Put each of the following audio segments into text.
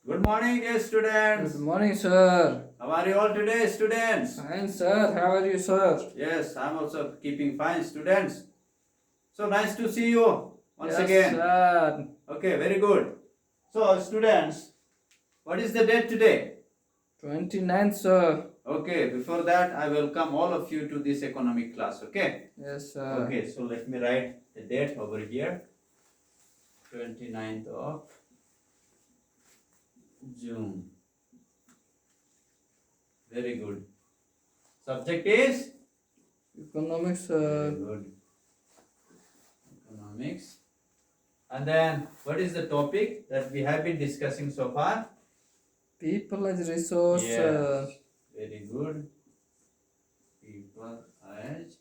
Good morning, dear students. Good morning, sir. How are you all today, students? Fine, sir. How are you, sir? Yes, I'm also keeping fine, students. So nice to see you once Yes, again. sir. Okay, very good. So, students, what is the date today? 29th, sir. Okay, before that, I welcome all of you to this economic class. Okay. Yes, sir. Okay, so let me write the date over here. 29th of June. Very good. Subject is? Economics, Very sir. good. Economics. And then what is the topic that we have been discussing so far? People as resource. Yes. Very good. People as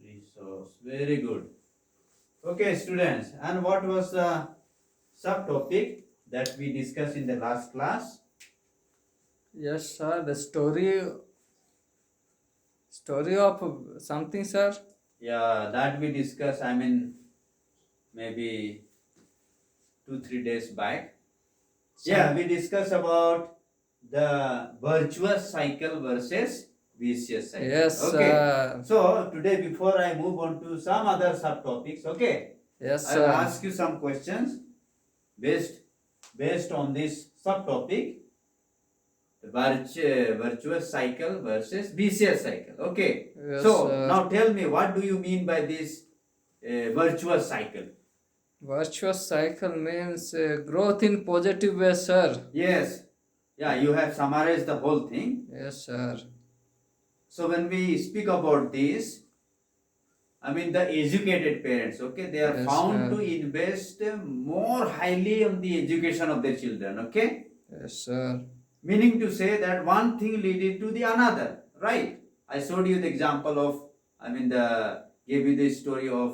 resource. Very good. Okay, students. And what was the subtopic that we discussed in the last class? Yes, sir. The story of something, sir. Yeah, that we discussed, I mean, maybe 2-3 days back. Yeah, we discussed about the virtuous cycle versus vicious cycle. Yes, Okay. sir. So today, before I move on to some other subtopics, okay, Yes, I'll sir. ask you some questions based on this subtopic. Virtuous cycle versus vicious cycle. Okay. Yes, So sir. now tell me, what do you mean by this virtuous cycle? Virtuous cycle means growth in positive way, sir. Yes. Yeah, you have summarized the whole thing. Yes, sir. So when we speak about this, I mean the educated parents, okay, they are Yes, found sir. to invest more highly on the education of their children, okay? Yes, sir. Meaning to say that one thing leading to the another, right? I showed you the example of, gave you the story of,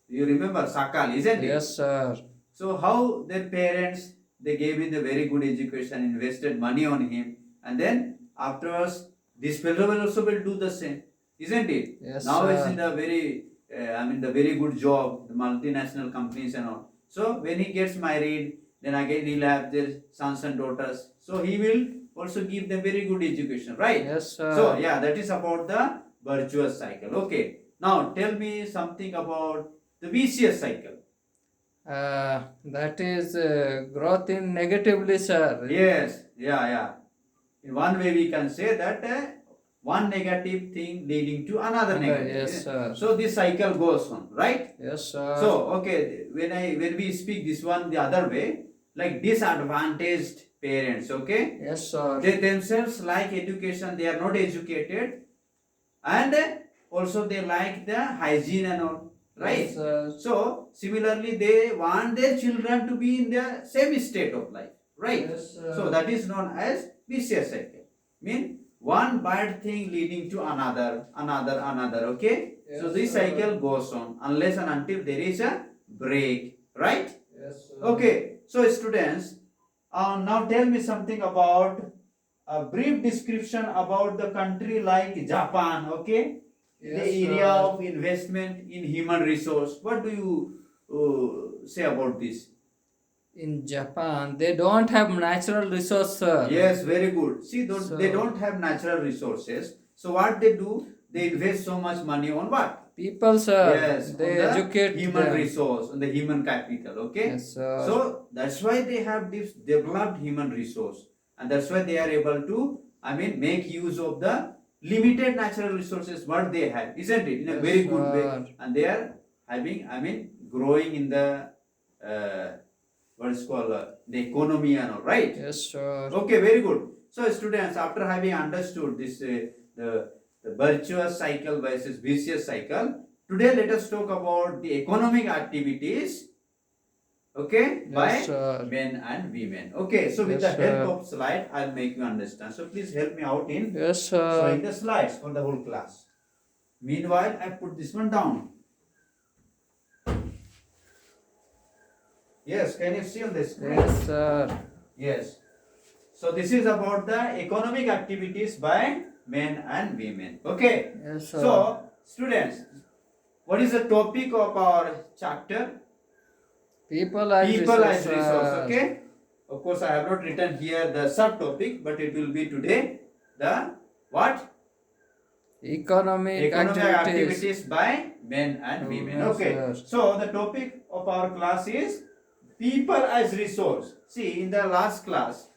you remember Sakal, isn't it? Yes, sir. So how their parents, they gave him the very good education, invested money on him, and then afterwards this fellow will also will do the same, isn't it? Yes, Now sir. he's in the very, the very good job, the multinational companies and all. So when he gets married, then again he'll have their sons and daughters. So he will also give them very good education, right? Yes, sir. So yeah, that is about the virtuous cycle. Okay. Now tell me something about the vicious cycle. That is growth in negatively, sir. Yes, yeah. In one way, we can say that one negative thing leading to another negative. Yes, sir. So this cycle goes on, right? Yes, sir. So okay, when we speak this one the other way, like disadvantaged parents, okay? Yes, sir. They themselves like education, they are not educated, and also they like the hygiene and all, right? Yes, sir. So similarly, they want their children to be in the same state of life, right? Yes, sir. So that is known as vicious cycle. Mean one bad thing leading to another, okay? Yes, so this sir. cycle goes on unless and until there is a break, right? Yes, sir. Okay, so students, now tell me something about a brief description about the country like Japan, okay? Yes, The area sir. of investment in human resource. What do you say about this? In Japan, they don't have natural resource, sir. Yes, very good. See, So- they don't have natural resources. So what they do, they invest so much money on what? People, sir. Yes, They on the educate human them. resource, on the human capital. Okay. Yes, sir. So that's why they have this developed human resource, and that's why they are able to, make use of the limited natural resources what they have, isn't it? In a Yes, very good sir. way, and they are having, growing in the what is called the economy and all, right? Yes, sir. Okay, very good. So students, after having understood this the virtuous cycle versus vicious cycle, today let us talk about the economic activities, okay, Yes, by sir. men and women. Okay, so with Yes, the help sir. of slide, I'll make you understand. So please help me out in Yes, showing sir. the slides for the whole class. Meanwhile, I put this one down. Yes, can you see on the screen? Yes, sir. Yes. So this is about the economic activities by men and women. Okay. Yes, sir. So students, what is the topic of our chapter? People as People as resource, resource. Okay. Of course, I have not written here the subtopic, but it will be today the what? economic Economic activities. activities by men and women. Yes, Okay. sir. So the topic of our class is people as resource. See, in the last class,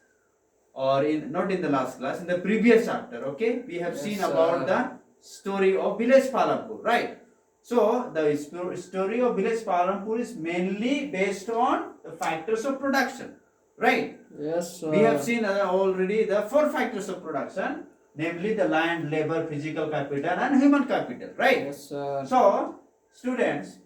or in not in the last class, in the previous chapter, okay, we have Yes, seen sir. about the story of village Palampur, right? So the story of village Palampur is mainly based on the factors of production, right? Yes, sir. We have seen already the 4 factors of production, namely the land, labor, physical capital, and human capital, right? Yes, sir. So, students,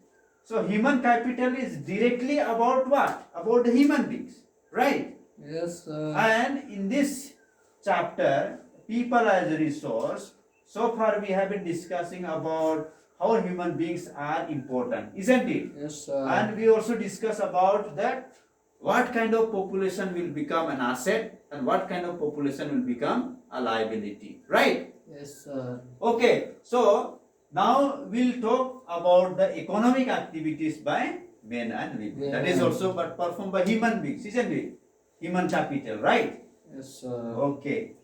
so human capital is directly about what? About the human beings, right? Yes, sir. And in this chapter, people as a resource, so far we have been discussing about how human beings are important, isn't it? Yes, sir. And we also discuss about that what kind of population will become an asset and what kind of population will become a liability, right? Yes, sir. Okay, so now we'll talk about the economic activities by men and women. That is Yeah. also but performed by human beings, isn't it? Human capital, right? Yes, sir. Okay.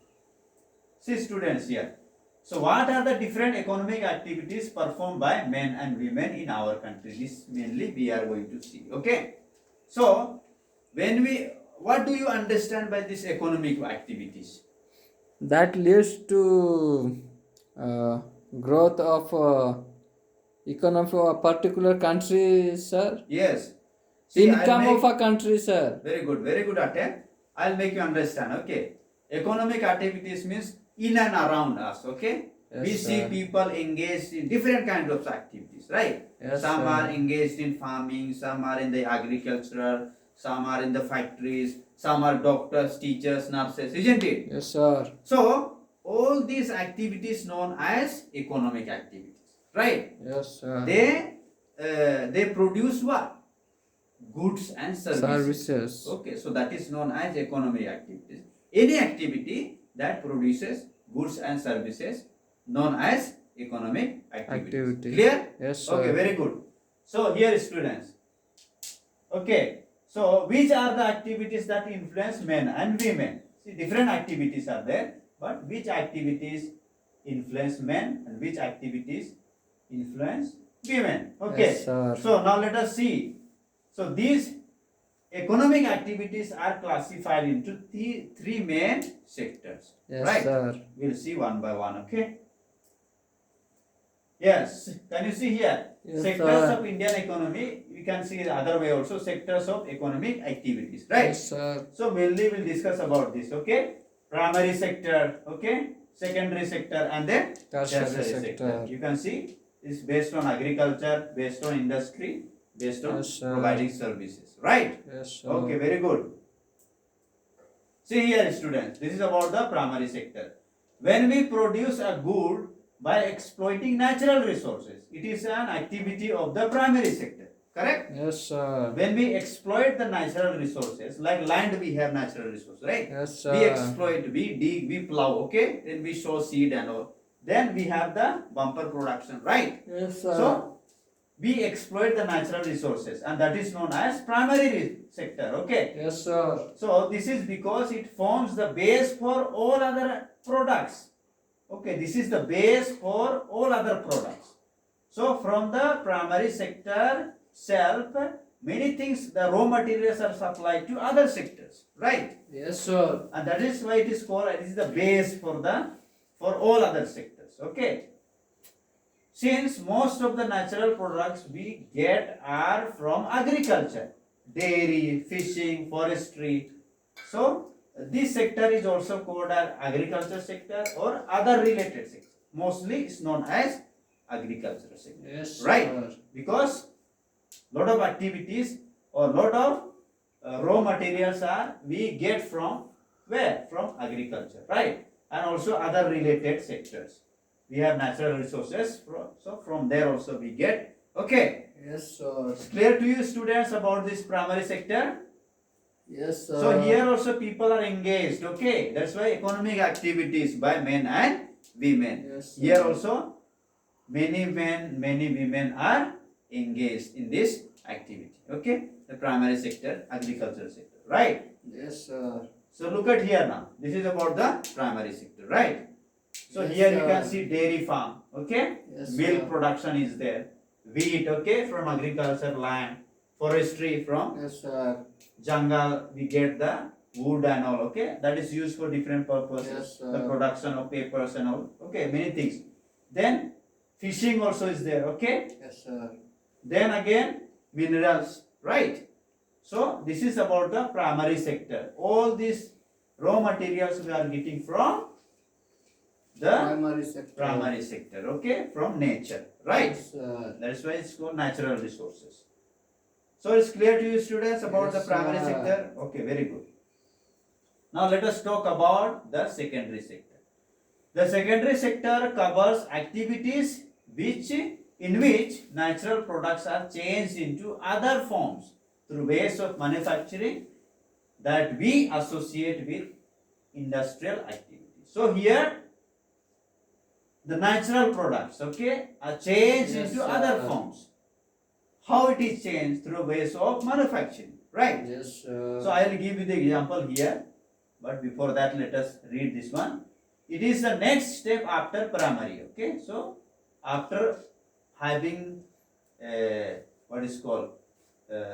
See students here. So what are the different economic activities performed by men and women in our country? This mainly we are going to see. Okay. So what do you understand by these economic activities? That leads to growth of economy of a particular country, sir. Yes. See, Income of a country, sir. very good attempt. I'll make you understand. Okay. Economic activities means in and around us. Okay. Yes, We see sir. people engaged in different kinds of activities, right? Yes, Some sir. are engaged in farming, some are in the agricultural, some are in the factories, some are doctors, teachers, nurses, isn't it? Yes, sir. So all these activities known as economic activities, right? Yes, sir. They produce what? Goods and services. Services. Okay, so that is known as economic activities. Any activity that produces goods and services known as economic activities. Activity. Clear? Yes, sir. Okay, very good. So here students. Okay, so which are the activities that influence men and women? See, different activities are there, but which activities influence men and which activities influence women? Okay, Yes, sir. so now let us see. So these economic activities are classified into three main sectors. Yes, right? sir. We'll see one by one, okay? Yes, can you see here? Yes, Sectors sir. of Indian economy, we can see the other way also, sectors of economic activities, right? Yes, sir. So mainly we'll discuss about this, okay? Primary sector, okay? Secondary sector and then Tertiary sector. You can see it's based on agriculture, based on industry, based on Yes, sir. providing services, right? Yes, sir. Okay, very good. See here students, this is about the primary sector. When we produce a good by exploiting natural resources, it is an activity of the primary sector, correct? Yes, sir. When we exploit the natural resources, like land we have natural resources, right? Yes, We sir. exploit, we dig, we plow, okay? Then we sow seed and all. Then we have the bumper production, right? Yes, sir. So, we exploit the natural resources and that is known as primary sector, okay? Yes, sir. So, this is because it forms the base for all other products. Okay, this is the base for all other products. So, from the primary sector itself, many things, the raw materials are supplied to other sectors, right? Yes, sir. And that is why it is called, it is the base for all other sectors, okay? Since most of the natural products we get are from agriculture, dairy, fishing, forestry. So, this sector is also called as agriculture sector or other related sector. Mostly it's known as agricultural sector. Yes, Right? sir. Because lot of activities or lot of raw materials are we get from where? From agriculture, right? And also other related sectors. We have natural resources, so from there also we get. Okay, Yes, sir. clear to you students about this primary sector? Yes, sir. So here also people are engaged, okay? That's why economic activities by men and women. Yes, sir. Here also many men, many women are engaged in this activity, okay? the primary sector, agricultural sector, right? Yes, sir. So look at here now. This is about the primary sector, right? So Yes, here you can sir. see dairy farm, okay? Yes, Milk sir. production is there. Wheat, okay, from agriculture land. Forestry from Yes, sir. jungle, we get the wood and all, okay? That is used for different purposes. Yes, The sir. production of papers and all, okay, many things. Then fishing also is there, okay? Yes, sir. Then again minerals, right? So this is about the primary sector. All these raw materials we are getting from the primary sector, okay, from nature, right? Yes, sir. That is why it's called natural resources. So it's clear to you students about Yes, the primary sir. sector? Okay, very good. Now let us talk about the secondary sector. The secondary sector covers activities in which natural products are changed into other forms through ways of manufacturing that we associate with industrial activities. So here the natural products, okay, are changed Yes, into sir. other forms. How it is changed? Through ways of manufacturing, right? Yes, sir. So I will give you the example here, but before that let us read this one. It is the next step after primary, okay? So after having what is called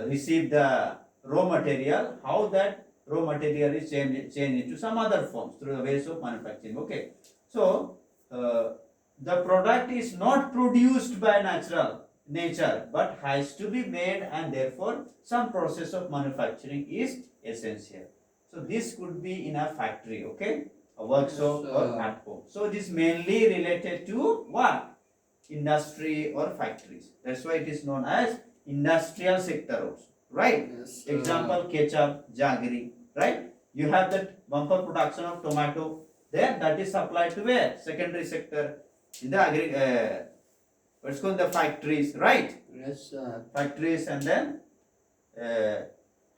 receive the raw material, how that raw material is changed into some other forms through the ways of manufacturing, okay? So the product is not produced by nature but has to be made, and therefore some process of manufacturing is essential. So this could be in a factory, okay, a workshop Yes, or at home. So it is mainly related to what? Industry or factories. That's why it is known as industrial sector also, right? Yes, sir. Example, ketchup, jaggery, right? You have that bumper production of tomato, then that is supplied to where? Secondary sector, in the what's called the factories, right? Yes, sir. Factories, and then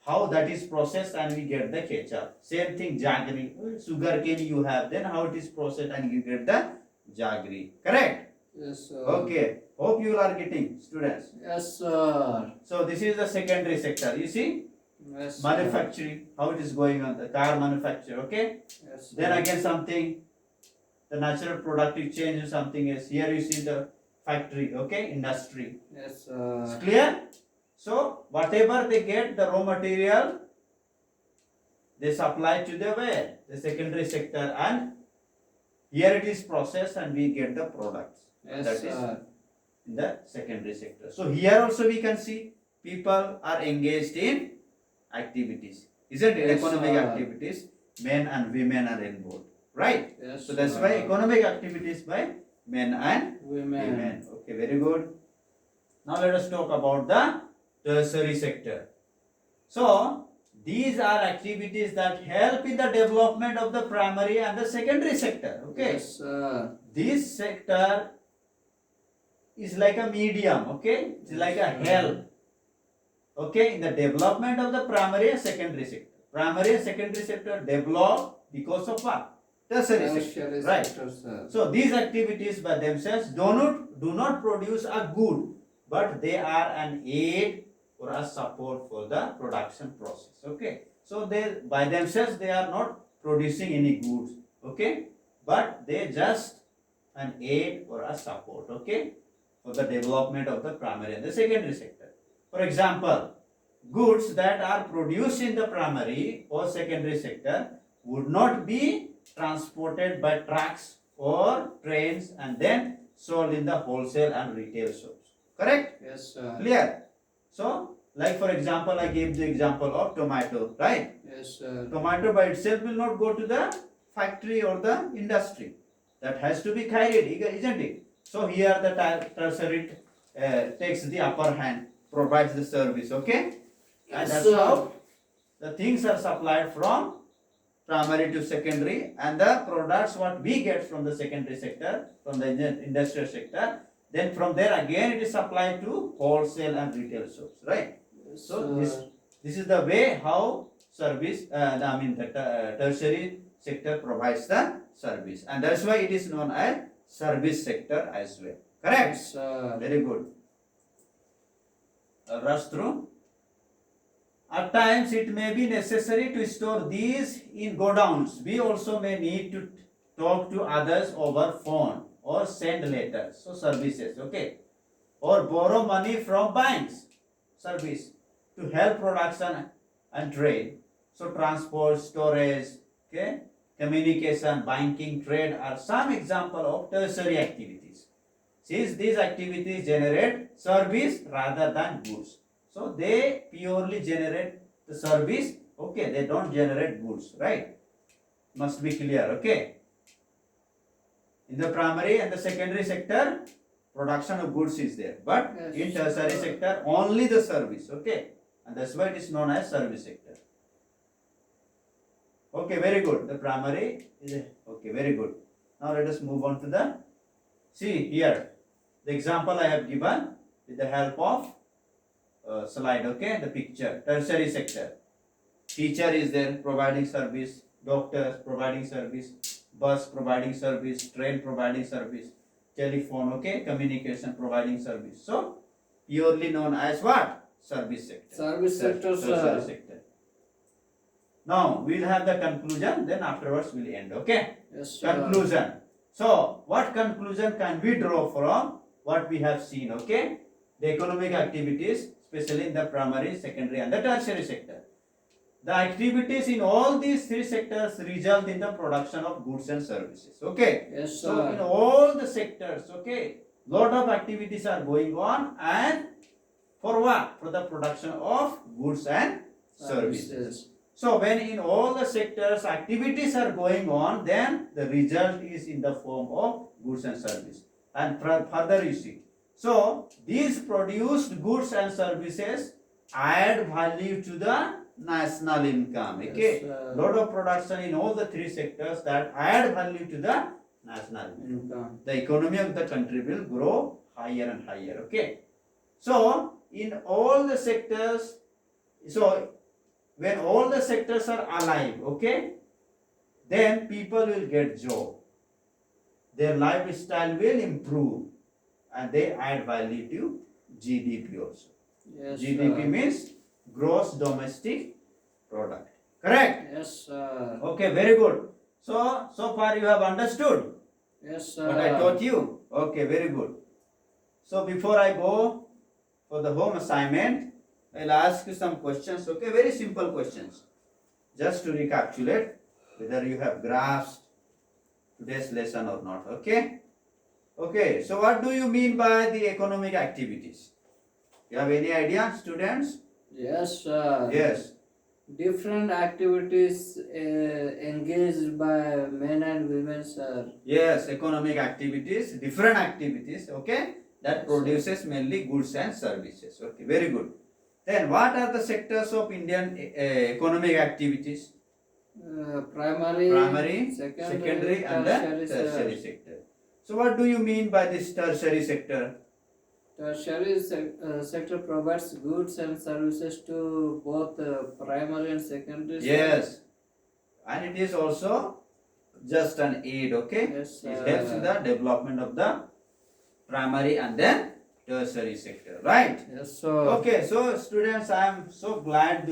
how that is processed and we get the ketchup. Same thing, jaggery, sugar cane you have, then how it is processed and you get the jaggery, correct? Yes, sir. Okay, hope you are getting, students. Yes, sir. So this is the secondary sector, you see, Yes, sir. manufacturing, how it is going on, the car manufacture, okay? Yes, sir. Then again something, the natural product is changed to something else. Here you see the factory, okay, industry. Yes, It's sir. clear? So whatever they get, the raw material, they supply to the where? The secondary sector, and here it is processed and we get the products. Yes, That is sir. in the secondary sector. So here also we can see people are engaged in activities. Isn't it? Yes, Economic sir. activities, men and women are involved, right? Yes, So that's sir. why economic activities by men and Women. women. Okay, very good. Now let us talk about the tertiary sector. So these are activities that help in the development of the primary and the secondary sector. Okay, Yes, sir. this sector is like a medium. Okay, it's like a help. Okay, in the development of the primary and secondary sector. Primary and secondary sector develop because of what? Tertiary sector, Tertiary right? sector, sir. So these activities by themselves do not produce a good, but they are an aid or a support for the production process. Okay, so they by themselves they are not producing any goods. Okay, but they just an aid or a support. Okay, for the development of the primary and the secondary sector. For example, goods that are produced in the primary or secondary sector would not be transported by trucks or trains and then sold in the wholesale and retail shops. Correct? Yes, sir. Clear? So, like for example, I gave the example of tomato, right? Yes, sir. Tomato by itself will not go to the factory or the industry. That has to be carried, isn't it? So here the tertiary takes the upper hand, provides the service, okay? And Yes, that's sir. how the things are supplied from primary to secondary, and the products what we get from the secondary sector, from the industrial sector, then from there again it is supplied to wholesale and retail shops, right? Yes, So sir. this is the way how service, the tertiary sector provides the service, and that's why it is known as service sector as well. Correct? Yes, sir. Very good. Rush through. at times it may be necessary to store these in godowns. We also may need to talk to others over phone or send letters, so services, okay, or borrow money from banks, service, to help production and trade. So transport, storage, okay, communication, banking, trade are some example of tertiary activities. Since these activities generate service rather than goods, so they purely generate the service, okay, they don't generate goods, right? Must be clear, okay? In the primary and the secondary sector, production of goods is there, but Yes, in tertiary sure. sector, only the service, okay? And that's why it is known as service sector. Okay, very good. The primary is okay, very good. Now let us move on to the, see here, the example I have given with the help of slide, okay, the picture. Tertiary sector, teacher is there providing service, doctors providing service, bus providing service, train providing service, telephone, okay, communication providing service. So purely known as what? Service sector. Service sector, Tertiary sir. sector. Now we'll have the conclusion, then afterwards we'll end, okay? Yes, sir. Conclusion. So what conclusion can we draw from what we have seen, okay? The economic activities, especially in the primary, secondary and the tertiary sector. The activities in all these three sectors result in the production of goods and services, okay? Yes, So in sir. all the sectors, okay, lot of activities are going on, and for what? For the production of goods and services. So when in all the sectors activities are going on, then the result is in the form of goods and service. And further you see, so these produced goods and services add value to the national income, okay? Yes, sir. Lot of production in all the three sectors that add value to the national income. Income. The economy of the country will grow higher and higher, okay? So in all the sectors, so when all the sectors are alive, okay, then people will get job, their lifestyle will improve, and they add value to GDP also. Yes, GDP sir. means gross domestic product, correct? Yes, sir. Okay, very good. So far you have understood Yes, sir. what I taught you. Okay, very good. So before I go for the home assignment, I'll ask you some questions, okay? Very simple questions. Just to recapitulate whether you have grasped today's lesson or not, okay? Okay, so what do you mean by the economic activities? You have any idea, students? Yes, sir. Yes. Different activities engaged by men and women, sir. Yes, economic activities, different activities, okay? That Yes, produces mainly goods and services. Okay, very good. Then what are the sectors of Indian economic activities? Primary, secondary and the tertiary sector. So what do you mean by this tertiary sector? Tertiary sector provides goods and services to both primary and secondary. Yes, and it is also just an aid, okay? Yes, It helps in the development of the primary and then tertiary sector, right? Yes, sir. Okay, so students, I am so glad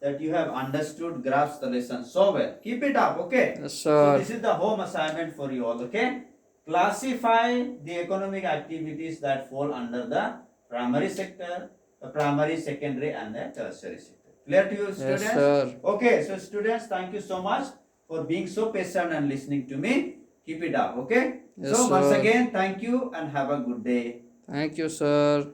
that you have understood, grasped the lesson so well. Keep it up, okay? Yes, So sir. this is the home assignment for you all, okay? Classify the economic activities that fall under the primary sector, the primary, secondary and the tertiary sector. Clear to you, students? Yes, sir. Okay, so students, thank you so much for being so patient and listening to me. Keep it up, okay? Yes, so once sir. again, thank you and have a good day. Thank you, sir.